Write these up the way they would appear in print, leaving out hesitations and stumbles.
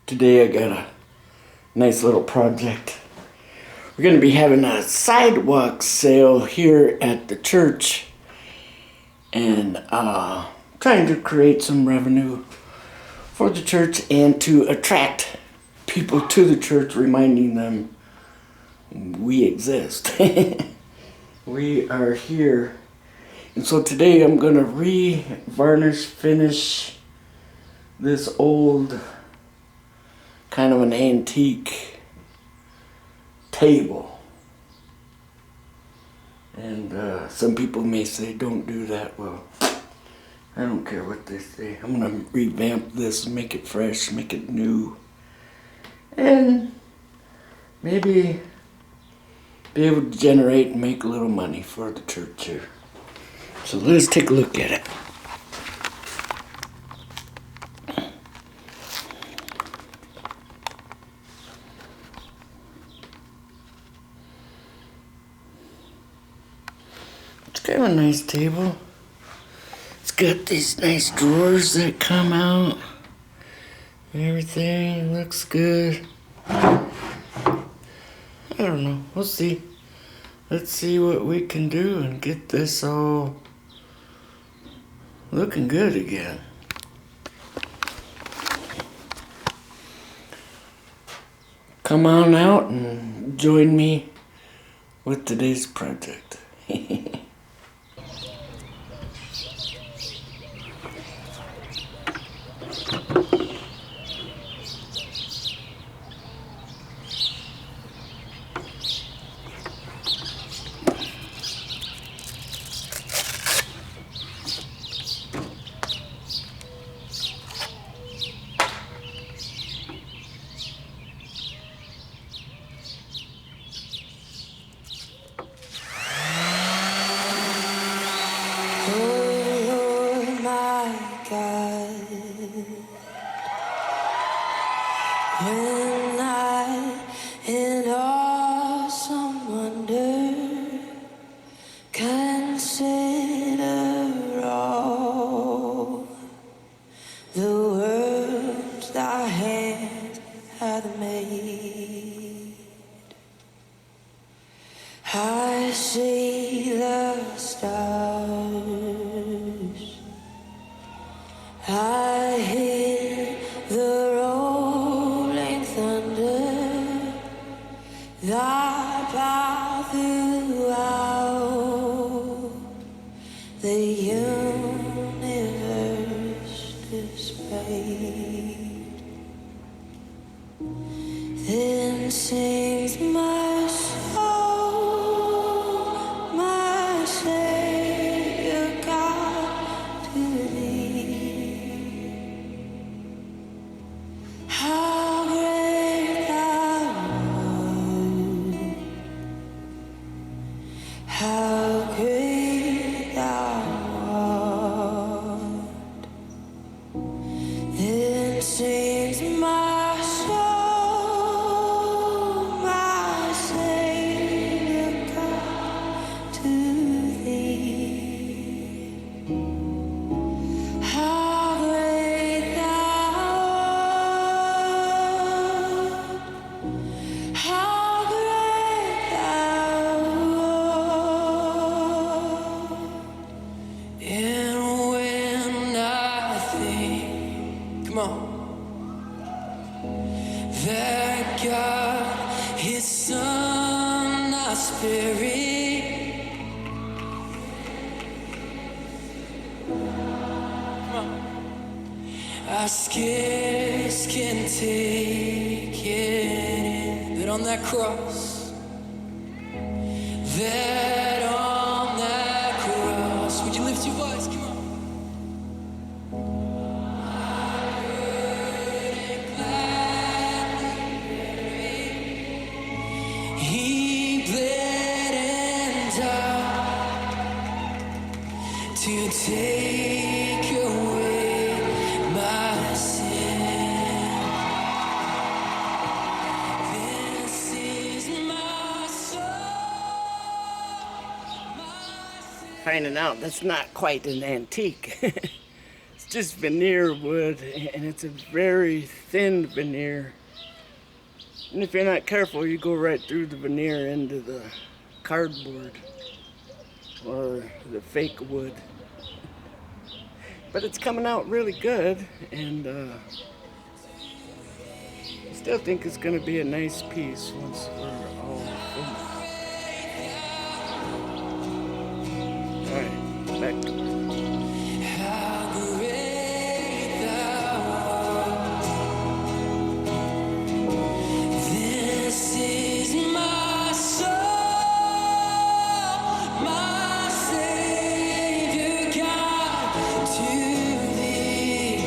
Today I got a nice little project. We're going to be having a sidewalk sale here at the church and trying to create some revenue for the church and to attract people to the church, reminding them we exist. We are here. And so today I'm going to re-varnish, finish this old kind of an antique table. And some people may say, don't do that. Well, I don't care what they say. I'm going to revamp this, make it fresh, make it new. And maybe be able to generate and make a little money for the church here. So let's take a look at it. It's kind of a nice table. It's got these nice drawers that come out. Everything looks good. I don't know. We'll see. Let's see what we can do and get this all looking good again. Come on out and join me with today's project. When I, in awesome wonder, consider all the worlds thy hand hath made, I see the stars, I hear the rolling thunder, thy power throughout the universe displayed. Then sings my soul, my Savior God, to thee. How great thou art, how great thou art. Then sings my soul, my Savior God, to thee. How great thou art, how great thou art. And when I think, come on, that God, His Son, our Spirit, come on, I scarce can take it in, that on that cross, would you lift your voice? Come on. He bled and died to take away my sin. This is my soul. Finding out that's not quite an antique. It's just veneer wood, and it's a very thin veneer. And if you're not careful, you go right through the veneer into the cardboard or the fake wood. But it's coming out really good, and I still think it's going to be a nice piece once we're all finished. Alright, back to it. How great thou art. This is my soul, my Savior God, to thee.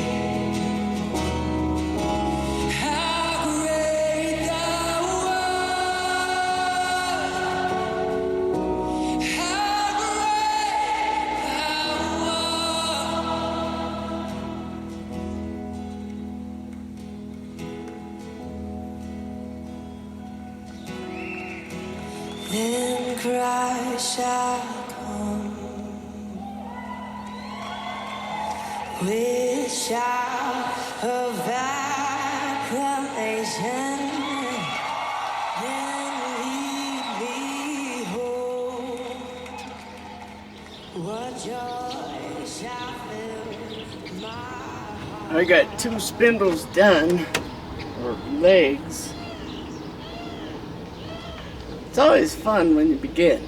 How great thou art. How great thou art. Then Christ shall come with shout of acclamation, then lead me home. What joy shall fill my heart. I got 2 spindles done, or legs. It's always fun when you begin.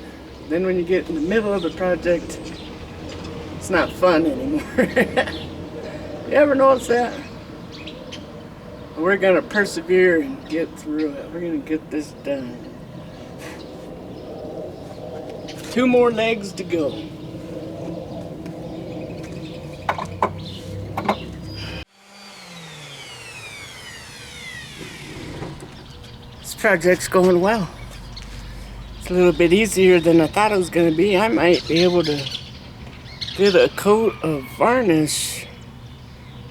Then when you get in the middle of the project, it's not fun anymore. You ever notice that? We're gonna persevere and get through it. We're gonna get this done. 2 more legs to go. This project's going well. It's a little bit easier than I thought it was going to be. I might be able to get a coat of varnish,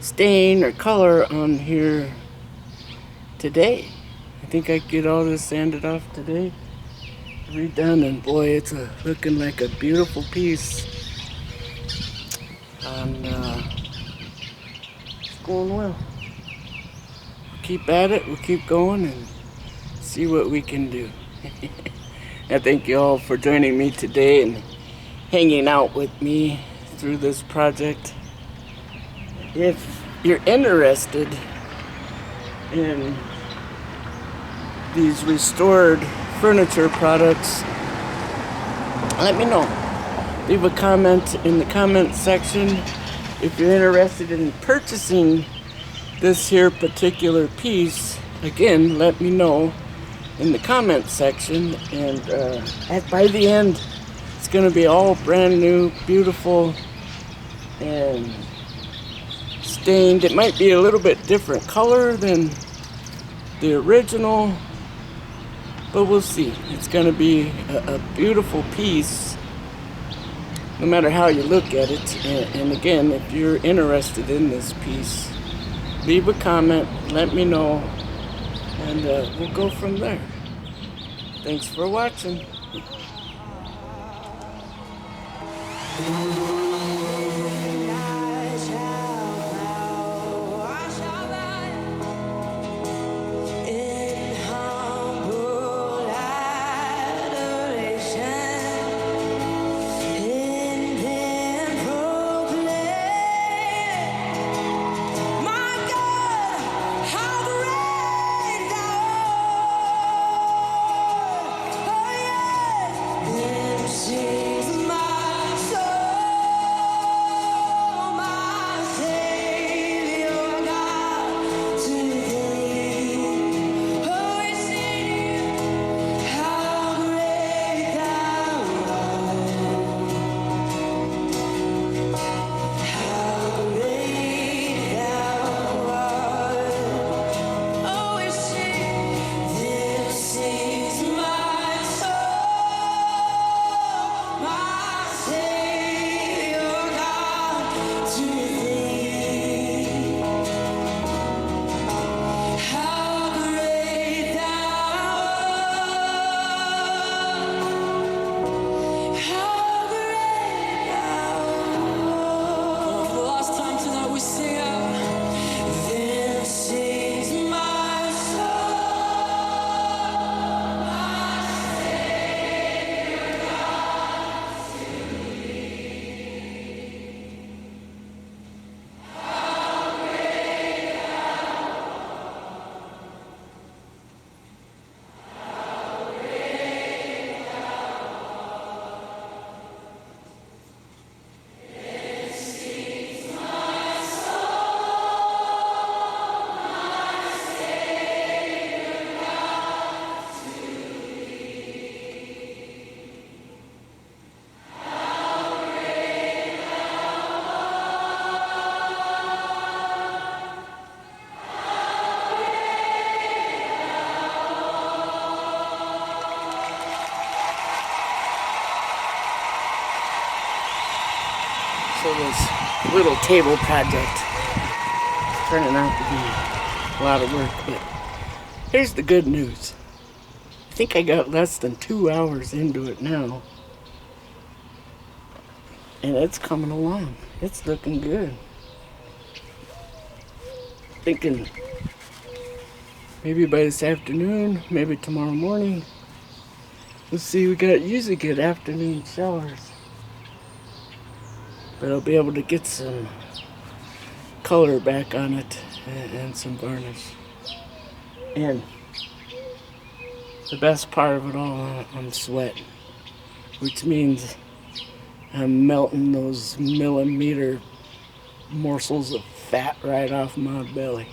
stain, or color on here today. I think I could get all this sanded off today, redone, and boy, it's looking like a beautiful piece. And it's going well. We'll keep at it, we'll keep going, and see what we can do. I thank you all for joining me today and hanging out with me through this project. If you're interested in these restored furniture products, let me know. Leave a comment in the comment section if you're interested in purchasing this here particular piece. Again, let me know in the comment section, and by the end it's going to be all brand new, beautiful, and stained. It might be a little bit different color than the original, but we'll see. It's going to be a beautiful piece no matter how you look at it. And again, if you're interested in this piece, leave a comment, let me know, and we'll go from there. Thanks for watching. This is my soul. for this little table project. It's turning out to be a lot of work, but here's the good news. I think I got less than 2 hours into it now. And it's coming along. It's looking good. Thinking maybe by this afternoon, maybe tomorrow morning. Let's see, we got usually get afternoon showers. But I'll be able to get some color back on it and some varnish. And the best part of it all, I'm sweating, which means I'm melting those millimeter morsels of fat right off my belly.